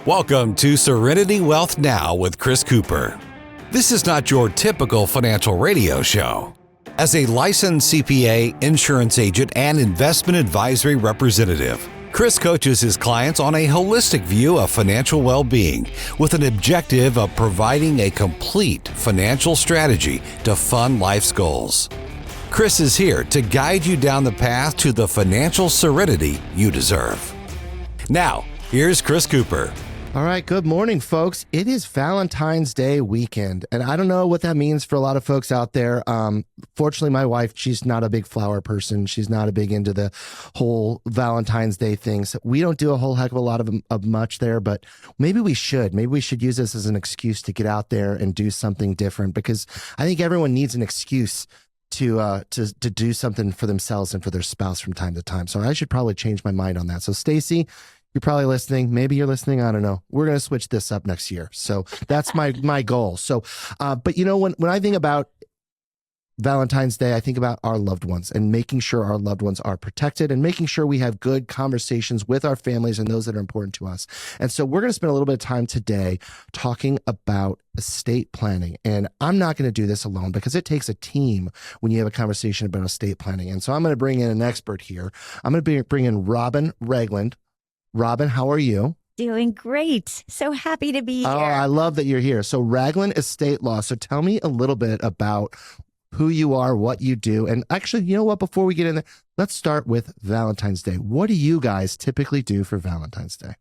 Welcome to Serenity Wealth Now with Chris Cooper. This is not your typical financial radio show. As a licensed CPA, insurance agent, and investment advisory representative, Chris coaches his clients on a holistic view of financial well-being with an objective of providing a complete financial strategy to fund life's goals. Chris is here to guide you down the path to the financial serenity you deserve. Now, here's Chris Cooper. All right, good morning, folks. It is Valentine's Day weekend, and I don't know what that means for a lot of folks out there. Fortunately, my wife, she's not a big flower person. She's not a big into the whole Valentine's Day things. We don't do a whole heck of a lot of much there, but maybe we should. Maybe we should use this as an excuse to get out there and do something different, because I think everyone needs an excuse to do something for themselves and for their spouse from time to time. So I should probably change my mind on that. So Stacy, you're probably listening. Maybe you're listening. I don't know. We're going to switch this up next year. So that's my goal. So, but you know, when I think about Valentine's Day, I think about our loved ones and making sure our loved ones are protected and making sure we have good conversations with our families and those that are important to us. And so we're going to spend a little bit of time today talking about estate planning. And I'm not going to do this alone because it takes a team when you have a conversation about estate planning. And so I'm going to bring in an expert here. I'm going to bring in Robynn Ragland. Robynn, how are you? Doing great. So happy to be here. Oh, I love that you're here. So Ragland Estate Law. So tell me a little bit about who you are, what you do. And actually, you know what? Before we get in there, let's start with Valentine's Day. What do you guys typically do for Valentine's Day?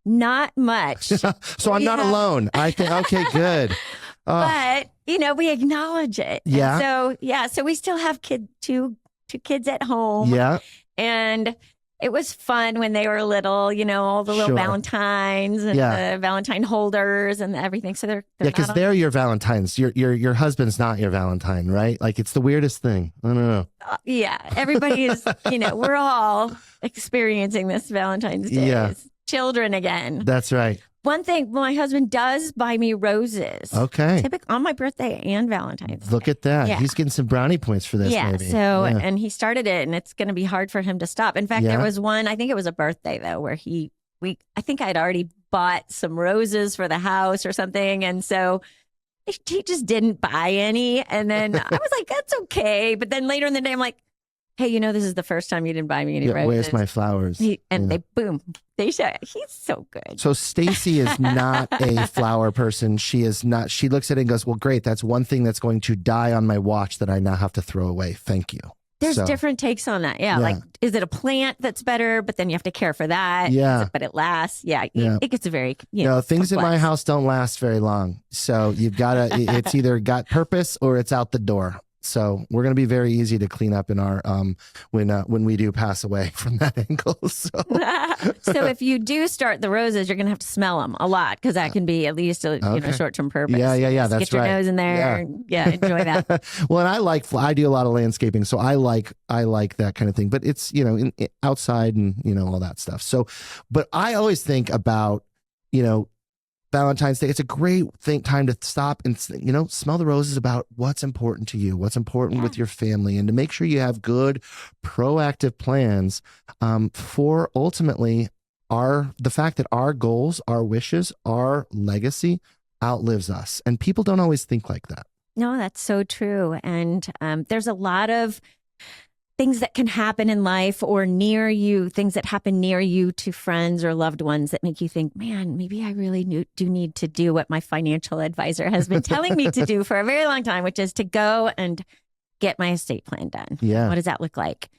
Not much. So I'm not alone. I think, okay, good. But, you know, we acknowledge it. Yeah. And so we still have two kids at home. Yeah. And it was fun when they were little, you know, all the little Valentines and the Valentine holders and everything. So they're because they're your Valentines. Your husband's not your Valentine, right? Like, it's the weirdest thing. I don't know. Yeah. Everybody is, you know, we're all experiencing this Valentine's Day. Yeah. Children again. That's right. One thing, my husband does buy me roses. Okay. On my birthday and Valentine's Day. Look at that. Yeah. He's getting some brownie points for this, maybe. And he started it, and it's going to be hard for him to stop. In fact, there was one, I think it was a birthday, though, where I think I'd already bought some roses for the house or something, and so he just didn't buy any. And then I was like, that's okay. But then later in the day, I'm like, hey, you know, this is the first time you didn't buy me any roses. Where's my flowers? They show. He's so good. So Stacy is not a flower person. She is not. She looks at it and goes, well, great. That's one thing that's going to die on my watch that I now have to throw away. Thank you. There's different takes on that. Yeah. Like, is it a plant that's better, but then you have to care for that? Yeah. But it lasts. Yeah. It gets very, things complex. In my house don't last very long. So you've got to, it's either got purpose or it's out the door. So we're going to be very easy to clean up in our when we do pass away from that angle. So if you do start the roses, you're going to have to smell them a lot, because that can be at least a short-term purpose. Yeah. That's get your right. nose in there. Yeah, enjoy that. Well, and I do a lot of landscaping, so I like that kind of thing. But it's outside and all that stuff. So, but I always think about Valentine's Day. It's a great time to stop and, smell the roses about what's important to you, what's important with your family, and to make sure you have good, proactive plans for ultimately the fact that our goals, our wishes, our legacy outlives us. And people don't always think like that. No, that's so true. And there's a lot of things that can happen in life or near you, things that happen near you to friends or loved ones that make you think, man, maybe I really do need to do what my financial advisor has been telling me to do for a very long time, which is to go and get my estate plan done. Yeah. What does that look like?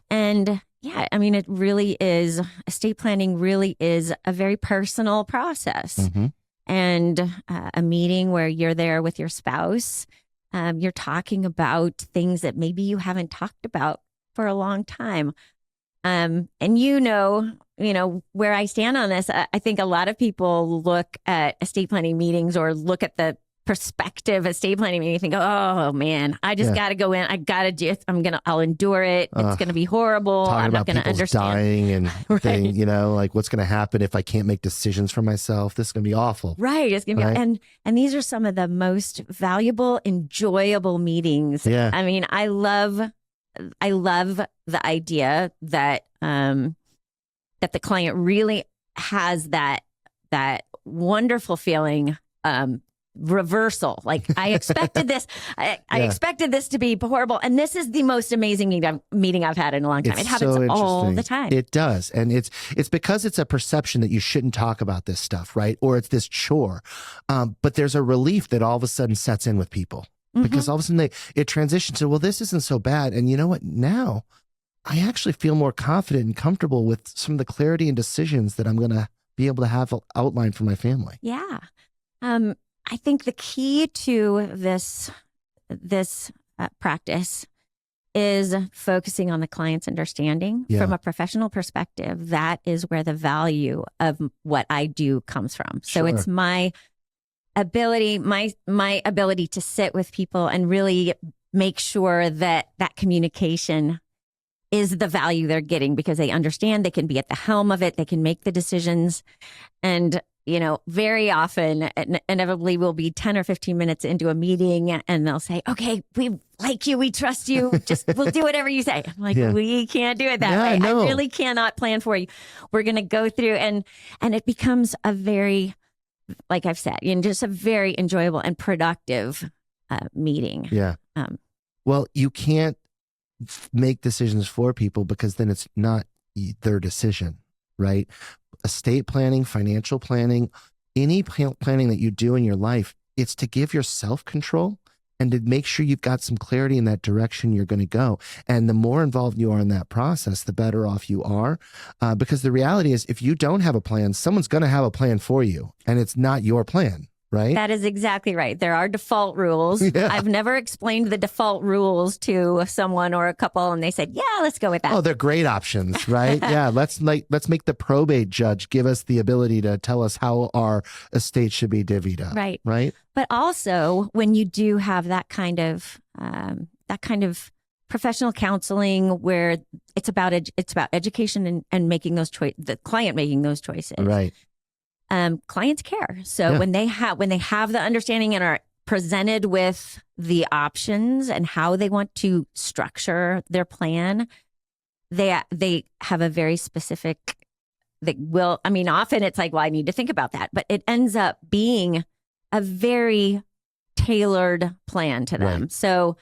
And it really is, estate planning really is a very personal process. Mm-hmm. And a meeting where you're there with your spouse, you're talking about things that maybe you haven't talked about for a long time. And where I stand on this, I think a lot of people look at estate planning meetings or look at the prospective estate planning meeting and think, oh man, I just got to go in. I'll endure it. It's going to be horrible. I'm not going to understand. Dying and thing, like what's going to happen if I can't make decisions for myself. This is going to be awful. Right. It's going to be, and these are some of the most valuable, enjoyable meetings. Yeah. I mean, I love the idea that, that the client really has that that wonderful feeling, reversal. Like I expected this, I expected this to be horrible. And this is the most amazing meeting I've had in a long time. It happens all the time. It does. And it's because it's a perception that you shouldn't talk about this stuff, right? Or it's this chore. But there's a relief that all of a sudden sets in with people because all of a sudden it transitions to, well, this isn't so bad. And you know what? Now I actually feel more confident and comfortable with some of the clarity and decisions that I'm going to be able to have outlined for my family. Yeah. I think the key to this practice is focusing on the client's understanding from a professional perspective. That is where the value of what I do comes from. So it's my ability, my ability to sit with people and really make sure that communication is the value they're getting because they understand, they can be at the helm of it, they can make the decisions. And very often, inevitably, we'll be 10 or 15 minutes into a meeting and they'll say, okay, we like you, we trust you, we'll do whatever you say. I'm like, we can't do it that way. I really cannot plan for you. We're going to go through and it becomes a very, like I've said, just a very enjoyable and productive meeting. Yeah. Well, you can't make decisions for people because then it's not their decision, right? Estate planning, financial planning, any planning that you do in your life, it's to give yourself control and to make sure you've got some clarity in that direction you're going to go. And the more involved you are in that process, the better off you are. Because the reality is, if you don't have a plan, someone's going to have a plan for you, and it's not your plan. Right? That is exactly right. There are default rules. Yeah. I've never explained the default rules to someone or a couple and they said, yeah, let's go with that. Oh, they're great options, right? Yeah. Let's make the probate judge give us the ability to tell us how our estate should be divvied up. Right. Right. But also when you do have that kind of professional counseling where it's about education and making those the client making those choices. Right. Clients care. So when they have the understanding and are presented with the options and how they want to structure their plan, they have a very specific, often it's like, well, I need to think about that, but it ends up being a very tailored plan to them. Right. So,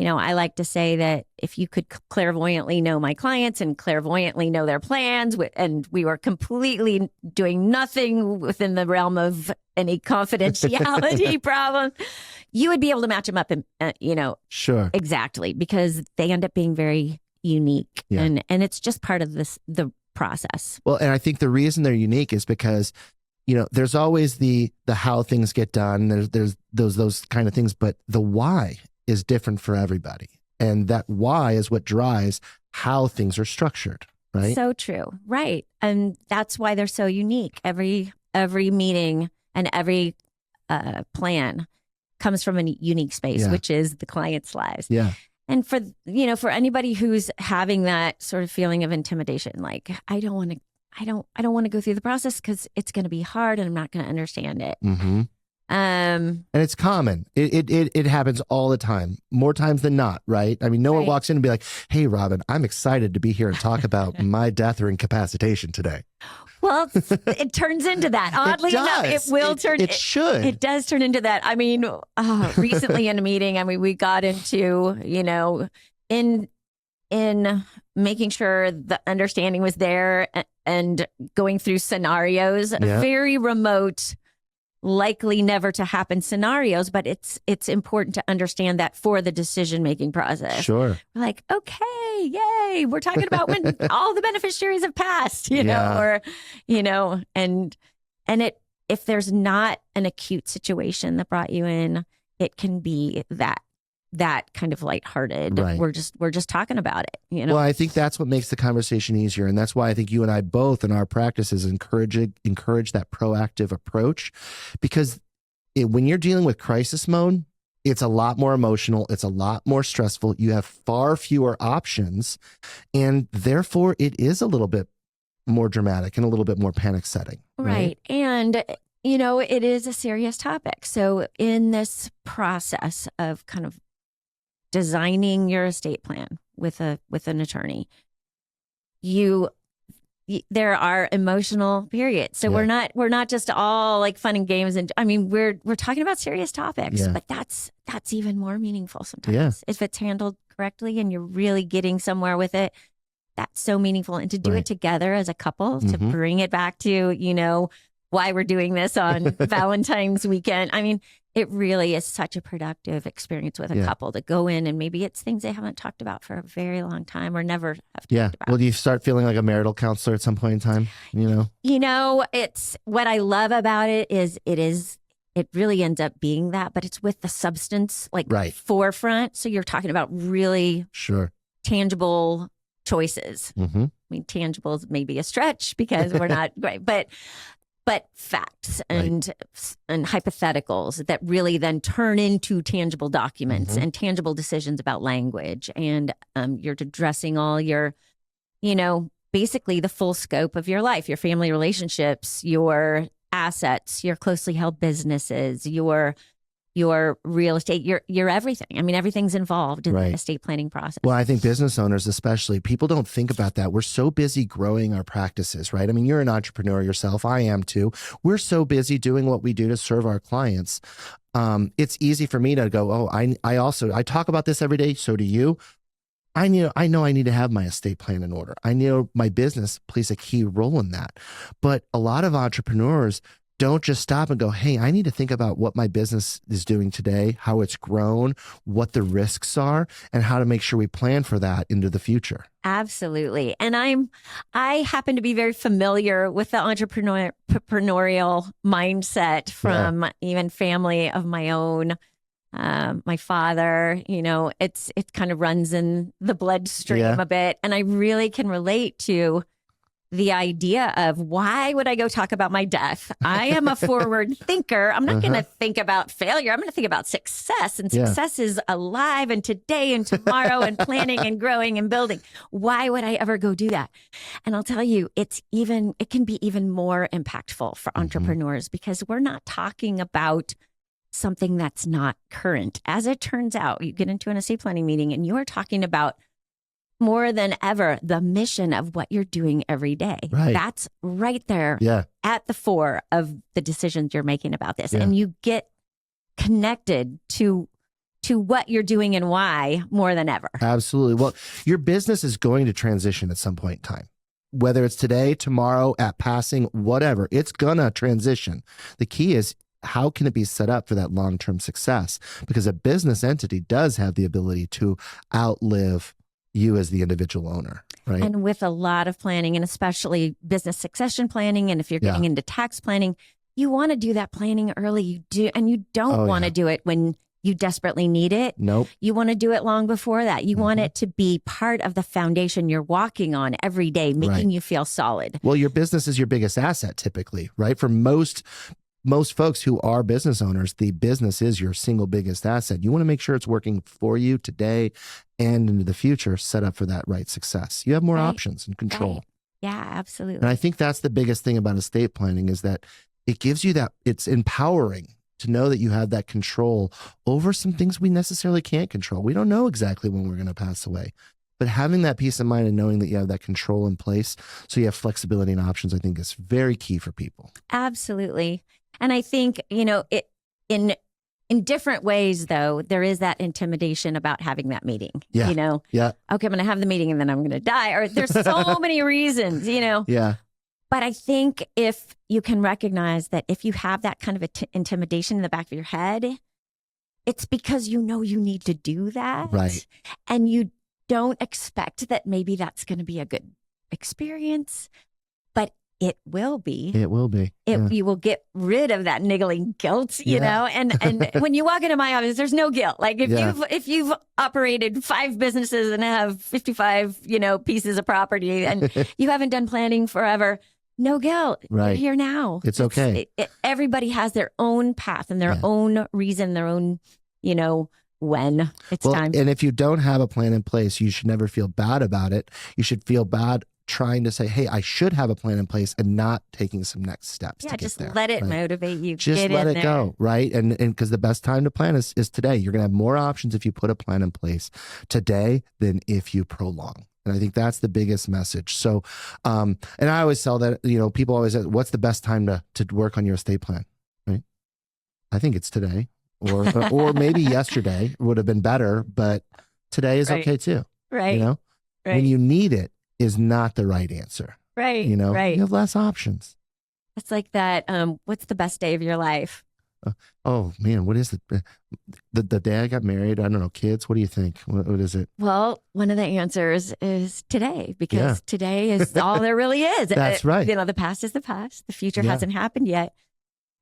I like to say that if you could clairvoyantly know my clients and clairvoyantly know their plans, and we were completely doing nothing within the realm of any confidentiality problem, you would be able to match them up and, sure, exactly, because they end up being very unique, and it's just part of the process. Well, and I think the reason they're unique is because there's always the how things get done. There's those kind of things, but the why is different for everybody. And that why is what drives how things are structured, right? So true. Right. And that's why they're so unique. Every meeting and every plan comes from a unique space, which is the client's lives. Yeah. And for anybody who's having that sort of feeling of intimidation, like, I don't want to go through the process because it's going to be hard and I'm not going to understand it. Mm-hmm. And it's common. It happens all the time, more times than not, right? I mean, no one walks in and be like, hey, Robyn, I'm excited to be here and talk about my death or incapacitation today. Well, it turns into that. Oddly enough, it will turn. It should. It does turn into that. I mean, recently in a meeting, we got into, in making sure the understanding was there and going through scenarios, very remote, likely never to happen scenarios, but it's important to understand that for the decision-making process. Sure. We're like, okay, yay. We're talking about when all the beneficiaries have passed, and if there's not an acute situation that brought you in, it can be that kind of lighthearted. Right. We're just talking about it, Well, I think that's what makes the conversation easier. And that's why I think you and I both in our practices encourage that proactive approach, because when you're dealing with crisis mode, it's a lot more emotional. It's a lot more stressful. You have far fewer options. And therefore it is a little bit more dramatic and a little bit more panic setting. Right. And it is a serious topic. So in this process of kind of designing your estate plan with an attorney, there are emotional periods. So Yeah. we're not just all like fun and games. And I mean, we're talking about serious topics, Yeah. but that's even more meaningful sometimes. Yeah. If it's handled correctly and you're really getting somewhere with it, that's so meaningful. And to do Right. it together as a couple, to Mhm. bring it back to, why we're doing this on Valentine's weekend. I mean, it really is such a productive experience with a Yeah. couple to go in, and maybe it's things they haven't talked about for a very long time or never have Yeah. talked about. Well, do you start feeling like a marital counselor at some point in time? It's what I love about it is it really ends up being that, but it's with the substance like Right. forefront. So you're talking about really Sure. tangible choices. Mm-hmm. I mean, tangible is maybe a stretch because we're not great, but facts and hypotheticals that really then turn into tangible documents Mhm. and tangible decisions about language. And you're addressing all your, basically the full scope of your life, your family relationships, your assets, your closely held businesses, your real estate, your everything. I mean, everything's involved in Right. the estate planning process. Well, I think business owners, especially, people don't think about that. We're so busy growing our practices, right? I mean, you're an entrepreneur yourself. I am too. We're so busy doing what we do to serve our clients. It's easy for me to go, oh, I talk about this every day. So do you. I know I need to have my estate plan in order. I know my business plays a key role in that. But a lot of entrepreneurs don't just stop and go, hey, I need to think about what my business is doing today, how it's grown, what the risks are, and how to make sure we plan for that into the future. Absolutely. And I happen to be very familiar with the entrepreneurial mindset from even family of my own. My father, it kind of runs in the bloodstream a bit. And I really can relate to the idea of why would I go talk about my death? I am a forward thinker. I'm not going to think about failure. I'm going to think about success. And success is alive and today and tomorrow and planning and growing and building. Why would I ever go do that? And I'll tell you, it can be even more impactful for entrepreneurs because we're not talking about something that's not current. As it turns out, you get into an estate planning meeting and you're talking about more than ever the mission of what you're doing every day. Right. That's right there at the fore of the decisions you're making about this. And you get connected to what you're doing and why more than ever. Absolutely. Well, your business is going to transition at some point in time. Whether it's today, tomorrow, at passing, whatever, it's gonna transition. The key is, how can it be set up for that long-term success? Because a business entity does have the ability to outlive you as the individual owner, right? And with a lot of planning, and especially business succession planning, and if you're getting into tax planning, you want to do that planning early. You do, and you don't want to do it when you desperately need it. Nope. You want to do it long before that. You want it to be part of the foundation you're walking on every day, making you feel solid. Well, your business is your biggest asset typically, right? For most folks who are business owners, the business is your single biggest asset. You want to make sure it's working for you today and into the future, set up for that right success. You have more options and control. Right. Yeah, absolutely. And I think that's the biggest thing about estate planning is that it gives you that, it's empowering to know that you have that control over some things we necessarily can't control. We don't know exactly when we're going to pass away. But having that peace of mind and knowing that you have that control in place, so you have flexibility and options, I think is very key for people. Absolutely. And I think, in different ways, though, there is that intimidation about having that meeting. Yeah. Okay, I'm going to have the meeting and then I'm going to die. Or there's so many reasons, Yeah. But I think if you can recognize that if you have that kind of intimidation in the back of your head, it's because you need to do that. Right. And you don't expect that maybe that's going to be a good experience. It will be. It will be. You will get rid of that niggling guilt, you know. And when you walk into my office, there's no guilt. Like if you've operated 5 businesses and have 55, pieces of property, and you haven't done planning forever, no guilt. Right. You're here now. It's okay. Everybody has their own path and their own reason, their own, when it's time. And if you don't have a plan in place, you should never feel bad about it. You should feel bad trying to say, hey, I should have a plan in place and not taking some next steps to get just there. let it motivate you. Just let it go, right? And because the best time to plan is today. You're going to have more options if you put a plan in place today than if you prolong. And I think that's the biggest message. So, and I always tell that, people always say, what's the best time to work on your estate plan? Right? I think it's today or maybe yesterday would have been better, but today is okay too. Right. Right. When you need it is not the right answer. Right. Right. You have less options. It's like that. What's the best day of your life? Oh man, what is it? The day I got married. I don't know. Kids, what do you think? What is it? Well, one of the answers is today, because today is all there really is. That's right. The past is the past. The future hasn't happened yet.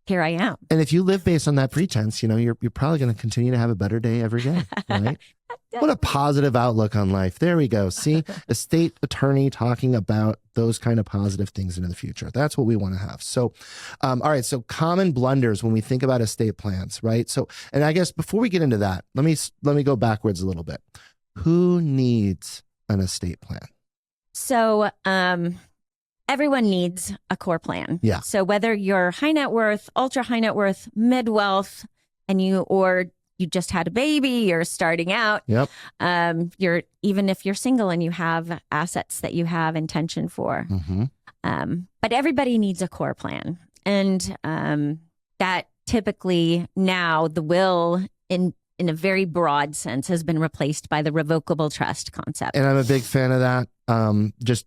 Here I am. And if you live based on that pretense, you're probably going to continue to have a better day every day, right? What a positive outlook on life. There we go. See, estate attorney talking about those kind of positive things into the future. That's what we want to have. So, all right. So common blunders when we think about estate plans, right? So, and I guess before we get into that, let me go backwards a little bit. Who needs an estate plan? So, everyone needs a core plan. Yeah. So whether you're high net worth, ultra high net worth, mid wealth, and you just had a baby, you're starting out. Yep. Even if you're single and you have assets that you have intention for. Mm-hmm. But everybody needs a core plan. And that typically now the will in a very broad sense has been replaced by the revocable trust concept. And I'm a big fan of that. Just,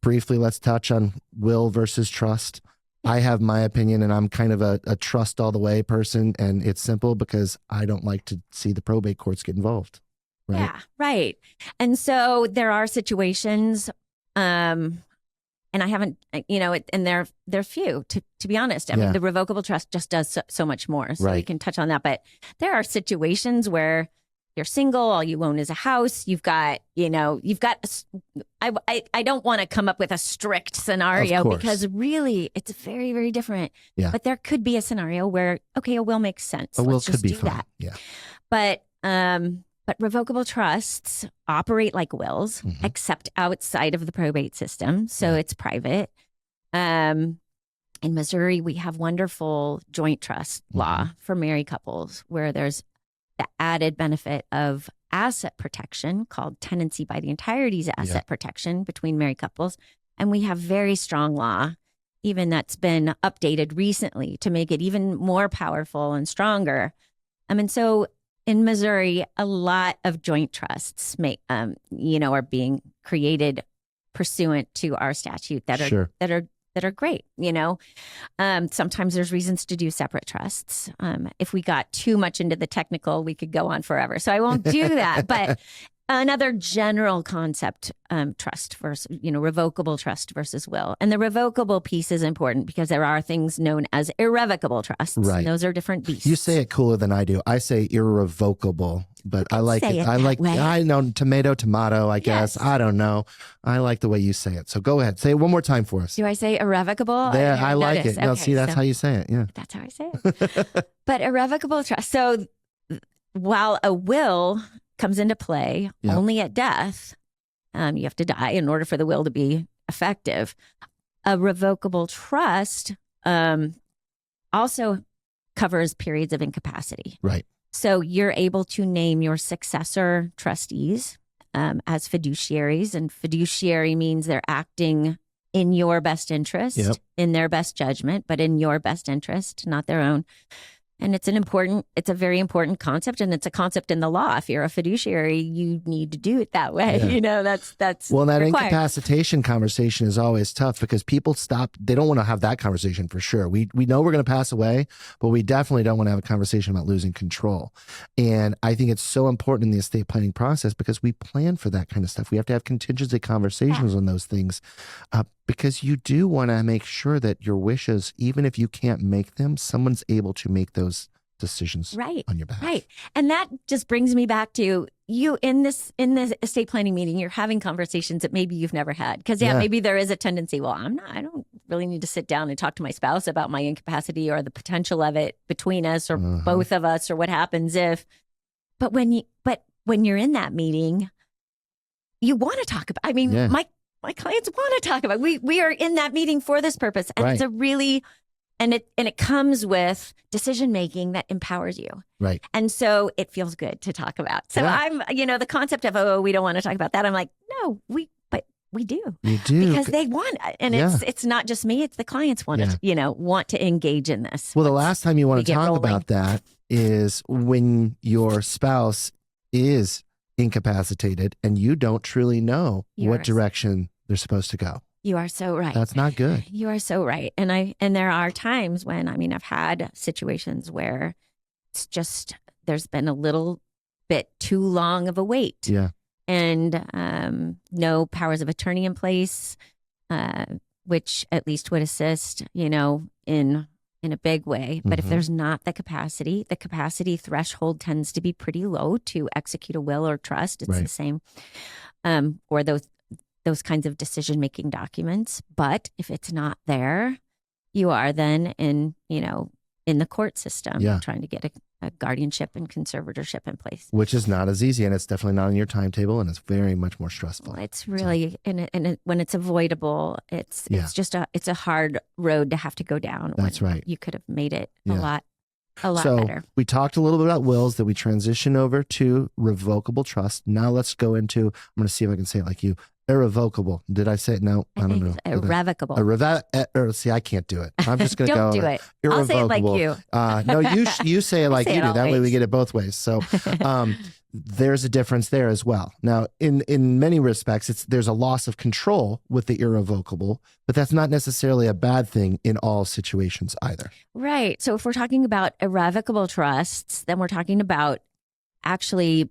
briefly, let's touch on will versus trust. I have my opinion, and I'm kind of a trust all the way person. And it's simple because I don't like to see the probate courts get involved. Right? Yeah, right. And so there are situations, and I haven't, and they're few, to be honest. I mean, the revocable trust just does so much more. So we can touch on that. But there are situations where you're single, all you own is a house. You've got, I don't want to come up with a strict scenario because really it's very, very different. Yeah. But there could be a scenario where, okay, a will makes sense. A will Let's could just be do fine. that. Yeah. But revocable trusts operate like wills, except outside of the probate system. So it's private. In Missouri, we have wonderful joint trust law for married couples where there's the added benefit of asset protection called tenancy by the entirety's asset protection between married couples. And we have very strong law, even that's been updated recently to make it even more powerful and stronger. And so in Missouri, a lot of joint trusts are being created pursuant to our statute that are great. Sometimes there's reasons to do separate trusts. If we got too much into the technical, we could go on forever. So I won't do that. But another general concept, trust versus, revocable trust versus will. And the revocable piece is important because there are things known as irrevocable trusts. Right. And those are different beasts. You say it cooler than I do. I say irrevocable, but I like it. I know tomato, I guess. I don't know. I like the way you say it. So go ahead. Say it one more time for us. Do I say irrevocable? There, I like it. No, see, that's how you say it. Yeah. That's how I say it. But irrevocable trust. So while a will comes into play only at death, you have to die in order for the will to be effective. A revocable trust also covers periods of incapacity. Right. So you're able to name your successor trustees as fiduciaries, and fiduciary means they're acting in your best interest, in their best judgment, but in your best interest, not their own. And it's a very important concept, and it's a concept in the law. If you're a fiduciary, you need to do it that way. Yeah. That's well, that required. Incapacitation conversation is always tough because people they don't want to have that conversation for sure. We know we're going to pass away, but we definitely don't want to have a conversation about losing control. And I think it's so important in the estate planning process because we plan for that kind of stuff. We have to have contingency conversations on those things because you do want to make sure that your wishes, even if you can't make them, someone's able to make those decisions on your behalf. Right. And that just brings me back to you in this estate planning meeting, you're having conversations that maybe you've never had. Because maybe there is a tendency, I don't really need to sit down and talk to my spouse about my incapacity or the potential of it between us or both of us or what happens if. But when you're in that meeting, you want to talk about, my clients want to talk about, we are in that meeting for this purpose. And it's a really, And it comes with decision making that empowers you. Right. And so it feels good to talk about. So Yeah. I'm, the concept of, we don't want to talk about that. I'm like, no, but we do. You do. Because they want, and it's not just me, it's the clients want to engage in this. Well, the last time you want to talk rolling. about that is when your spouse is incapacitated and you don't truly know what direction they're supposed to go. You are so right. That's not good. You are so right. And there are times when, I've had situations where it's just, there's been a little bit too long of a wait. Yeah. And no powers of attorney in place, which at least would assist, in a big way. But if there's not the capacity threshold tends to be pretty low to execute a will or trust. It's the same, or those kinds of decision-making documents. But if it's not there, you are then in the court system trying to get a guardianship and conservatorship in place. Which is not as easy, and it's definitely not on your timetable, and it's very much more stressful. Well, it's really, and when it's avoidable, it's just it's a hard road to have to go down. That's right. You could have made it a lot so better. We talked a little bit about wills, that we transition over to revocable trust. Now let's go into, I'm going to see if I can say it like you, irrevocable. Did I say it? No, I don't know. Irrevocable. See, I can't do it. I'm just going to go. Don't do it. Irrevocable. I'll say it like you. No, you say it like you do. That way we get it both ways. So there's a difference there as well. Now, in many respects, there's a loss of control with the irrevocable, but that's not necessarily a bad thing in all situations either. Right. So if we're talking about irrevocable trusts, then we're talking about actually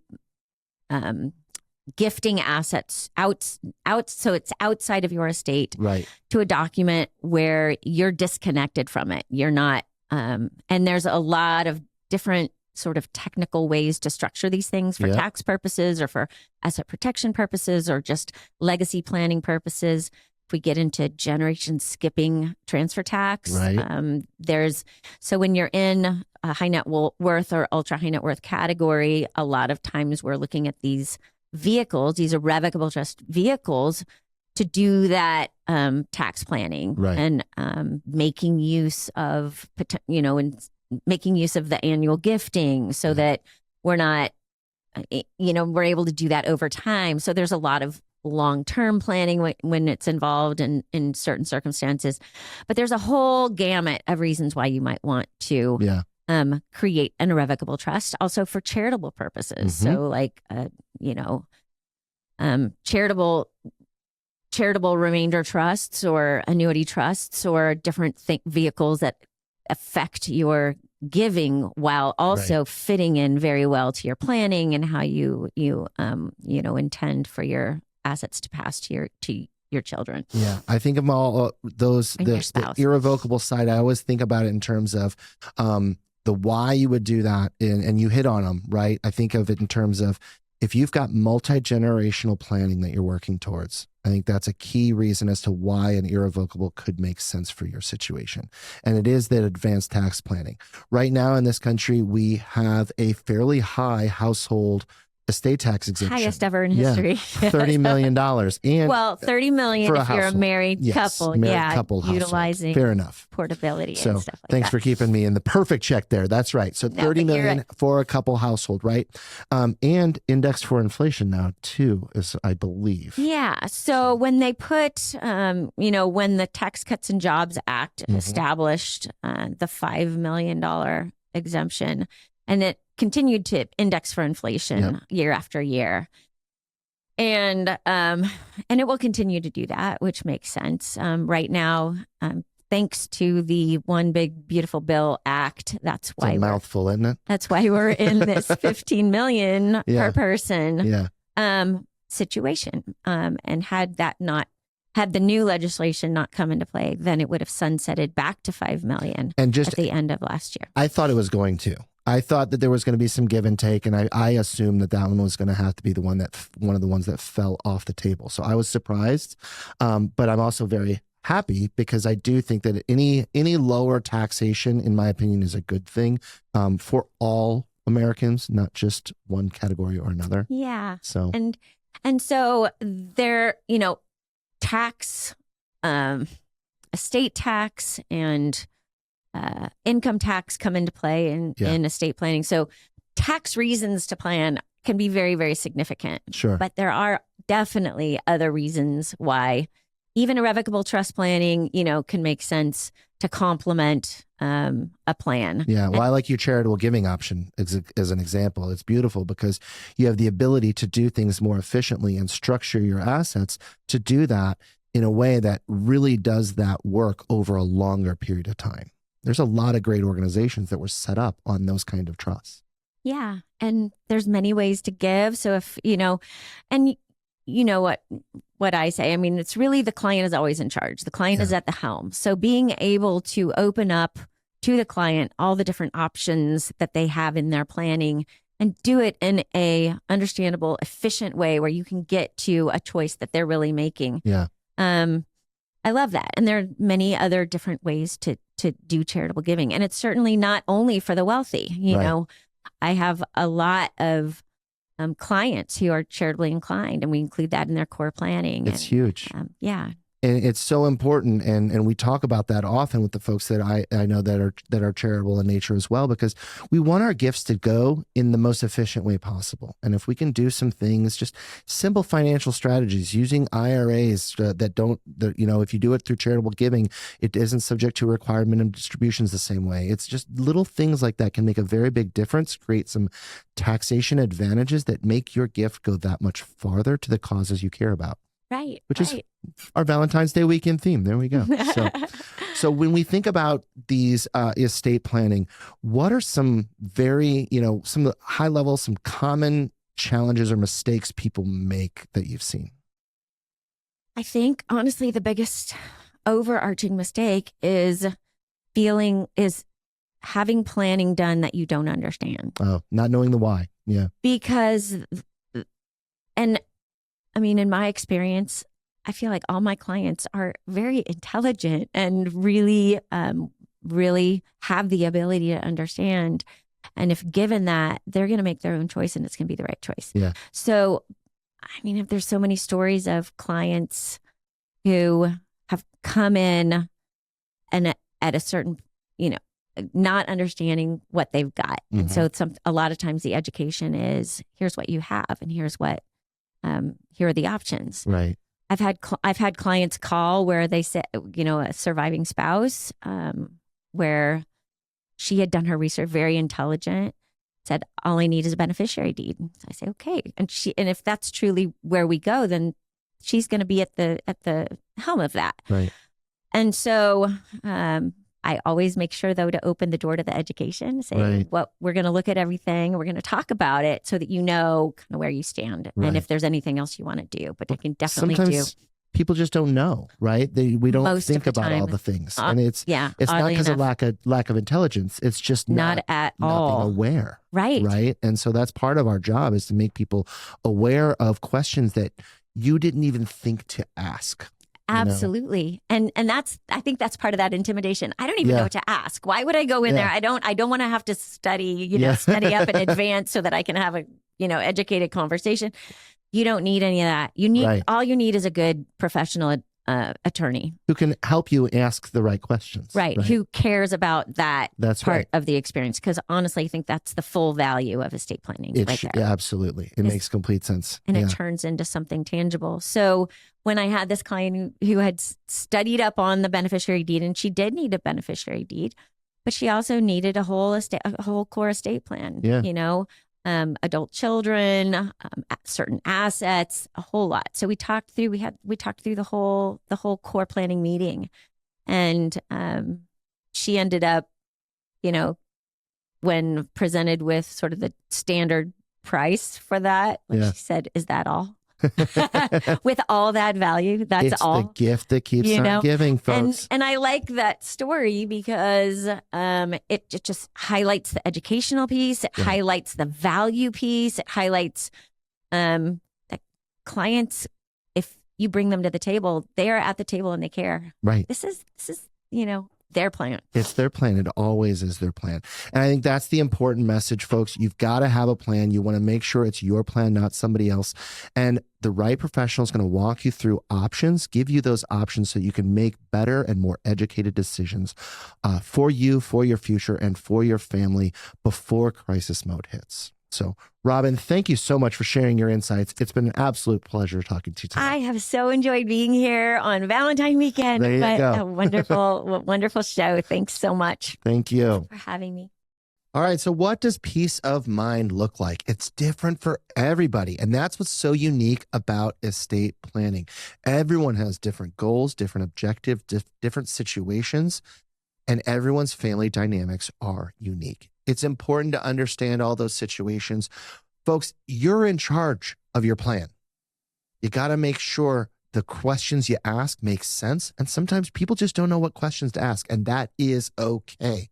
gifting assets out, so it's outside of your estate, right, to a document where you're disconnected from it. You're not, and there's a lot of different sort of technical ways to structure these things for tax purposes or for asset protection purposes or just legacy planning purposes. If we get into generation skipping transfer tax, right. So when you're in a high net worth or ultra high net worth category, a lot of times we're looking at these vehicles, these irrevocable trust vehicles, to do that tax planning, right, and making use of, and making use of the annual gifting so that we're not, we're able to do that over time. So there's a lot of long-term planning when it's involved in certain circumstances, but there's a whole gamut of reasons why you might want to create an irrevocable trust, also for charitable purposes. So like, charitable remainder trusts or annuity trusts or different vehicles that affect your giving while also fitting in very well to your planning and how you intend for your assets to pass to your children. Yeah, I think of all those, the irrevocable side. I always think about it in terms of the why you would do that, and you hit on them, right? I think of it in terms of if you've got multi-generational planning that you're working towards. I think that's a key reason as to why an irrevocable could make sense for your situation. And it is that advanced tax planning. Right now in this country, we have a fairly high household estate tax exemption. Highest ever in history. $30 million. And well, $30 million if you're a married couple. Couple utilizing fair enough portability so and stuff like thanks that. for keeping me in the perfect check there. That's right. So $30 million for a couple household, right? And indexed for inflation now too, is I believe. Yeah. So when they put, when the Tax Cuts and Jobs Act established the $5 million exemption, and it continued to index for inflation year after year. And it will continue to do that, which makes sense. Right now, thanks to the One Big Beautiful Bill Act, that's why it's a mouthful, isn't it? That's why we're in this $15 million per person situation. And had the new legislation not come into play, then it would have sunsetted back to $5 million at the end of last year. I thought it was going to. I thought that there was going to be some give and take, and I assumed that one was going to have to be one of the ones that fell off the table. So I was surprised, but I'm also very happy because I do think that any lower taxation, in my opinion, is a good thing for all Americans, not just one category or another. Yeah. So and so there, tax, estate tax, and income tax come into play in estate planning. So tax reasons to plan can be very, very significant. Sure. But there are definitely other reasons why even irrevocable trust planning, can make sense to complement a plan. Yeah. Well, I like your charitable giving option as an example. It's beautiful because you have the ability to do things more efficiently and structure your assets to do that in a way that really does that work over a longer period of time. There's a lot of great organizations that were set up on those kind of trusts. Yeah. And there's many ways to give. So if, and you know what I say, I mean, it's really the client is always in charge. The client is at the helm. So being able to open up to the client all the different options that they have in their planning and do it in a understandable, efficient way where you can get to a choice that they're really making. Yeah. I love that. And there are many other different ways to do charitable giving. And it's certainly not only for the wealthy. You know, I have a lot of clients who are charitably inclined, and we include that in their core planning. It's huge. Yeah. And it's so important, and we talk about that often with the folks that I know that are charitable in nature as well, because we want our gifts to go in the most efficient way possible. And if we can do some things, just simple financial strategies, using IRAs if you do it through charitable giving, it isn't subject to required minimum distributions the same way. It's just little things like that can make a very big difference, create some taxation advantages that make your gift go that much farther to the causes you care about. Right. Which is our Valentine's Day weekend theme. There we go. So when we think about these estate planning, what are some very, some of the high level, some common challenges or mistakes people make that you've seen? I think, honestly, the biggest overarching mistake is having planning done that you don't understand. Oh, not knowing the why. Yeah. Because, and I mean, in my experience, I feel like all my clients are very intelligent and really, really have the ability to understand. And if given that, they're going to make their own choice and it's going to be the right choice. Yeah. So, I mean, if there's so many stories of clients who have come in and at a certain, not understanding what they've got. Mm-hmm. And so a lot of times the education is, here's what you have and here's what, here are the options. Right. I've had clients call where they said, a surviving spouse, where she had done her research, very intelligent, said, all I need is a beneficiary deed. So I say, okay. And if that's truly where we go, then she's going to be at the helm of that. Right. And so, I always make sure, though, to open the door to the education, say, we're going to look at everything. We're going to talk about it so that you know kind of where you stand and if there's anything else you want to do. But I can definitely sometimes people just don't know, right? We don't think about all the things. And it's not because of lack of intelligence. It's just not at all being aware. Right. Right. And so that's part of our job, is to make people aware of questions that you didn't even think to ask. Absolutely. And I think that's part of that intimidation. I don't even know what to ask. Why would I go in there? I don't want to have to study up in advance so that I can have a, educated conversation. You don't need any of that. All you need is a good professional attorney who can help you ask the right questions. Right. Who cares about that part of the experience. Because honestly, I think that's the full value of estate planning right there. Yeah, absolutely. It makes complete sense. And it turns into something tangible. So when I had this client who had studied up on the beneficiary deed, and she did need a beneficiary deed, but she also needed a whole core estate plan, adult children, certain assets, a whole lot. So we talked through the whole core planning meeting, and she ended up, when presented with sort of the standard price for that, she said, "Is that all?" With all that value, that's all. It's the gift that keeps on giving, folks. And I like that story because it just highlights the educational piece. It highlights the value piece. It highlights that clients, if you bring them to the table, they are at the table and they care. Right. This is their plan. It's their plan. It always is their plan. And I think that's the important message, folks. You've got to have a plan. You want to make sure it's your plan, not somebody else. And the right professional is going to walk you through options, give you those options so you can make better and more educated decisions for you, for your future, and for your family before crisis mode hits. So, Robynn, thank you so much for sharing your insights. It's been an absolute pleasure talking to you today. I have so enjoyed being here on Valentine weekend. There you go. A wonderful show. Thanks so much. Thank you for having me. All right. So what does peace of mind look like? It's different for everybody. And that's what's so unique about estate planning. Everyone has different goals, different objectives, different situations, and everyone's family dynamics are unique. It's important to understand all those situations. Folks, you're in charge of your plan. You got to make sure the questions you ask make sense. And sometimes people just don't know what questions to ask, and that is okay.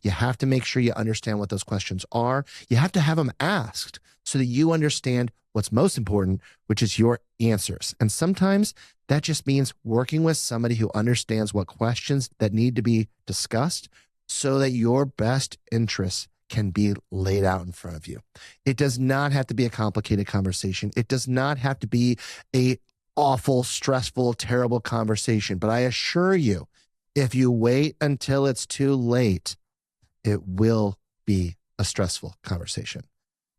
You have to make sure you understand what those questions are. You have to have them asked so that you understand what's most important, which is your answers. And sometimes that just means working with somebody who understands what questions that need to be discussed so that your best interests can be laid out in front of you. It does not have to be a complicated conversation. It does not have to be a awful, stressful, terrible conversation. But I assure you, if you wait until it's too late, it will be a stressful conversation.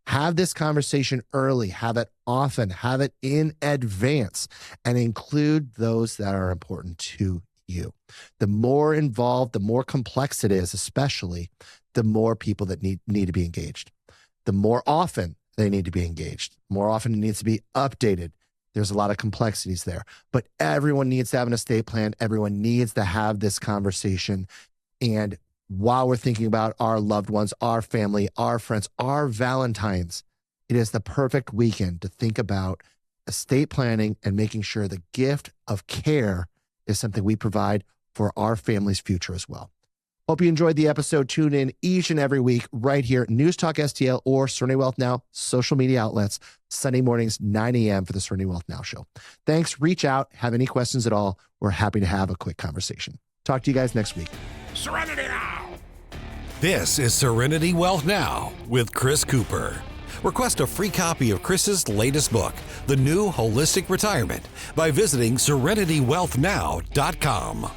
Have this conversation early, have it often, have it in advance, and include those that are important to you. The more involved, the more complex it is, especially, the more people that need to be engaged. The more often they need to be engaged. More often it needs to be updated. There's a lot of complexities there. But everyone needs to have an estate plan. Everyone needs to have this conversation. And while we're thinking about our loved ones, our family, our friends, our Valentines, it is the perfect weekend to think about estate planning and making sure the gift of care is something we provide for our family's future as well. Hope you enjoyed the episode. Tune in each and every week right here, NewsTalkSTL or Serenity Wealth Now, social media outlets, Sunday mornings, 9 a.m. for the Serenity Wealth Now show. Thanks. Reach out. Have any questions at all? We're happy to have a quick conversation. Talk to you guys next week. Serenity Now! This is Serenity Wealth Now with Chris Cooper. Request a free copy of Chris's latest book, The New Holistic Retirement, by visiting SerenityWealthNow.com.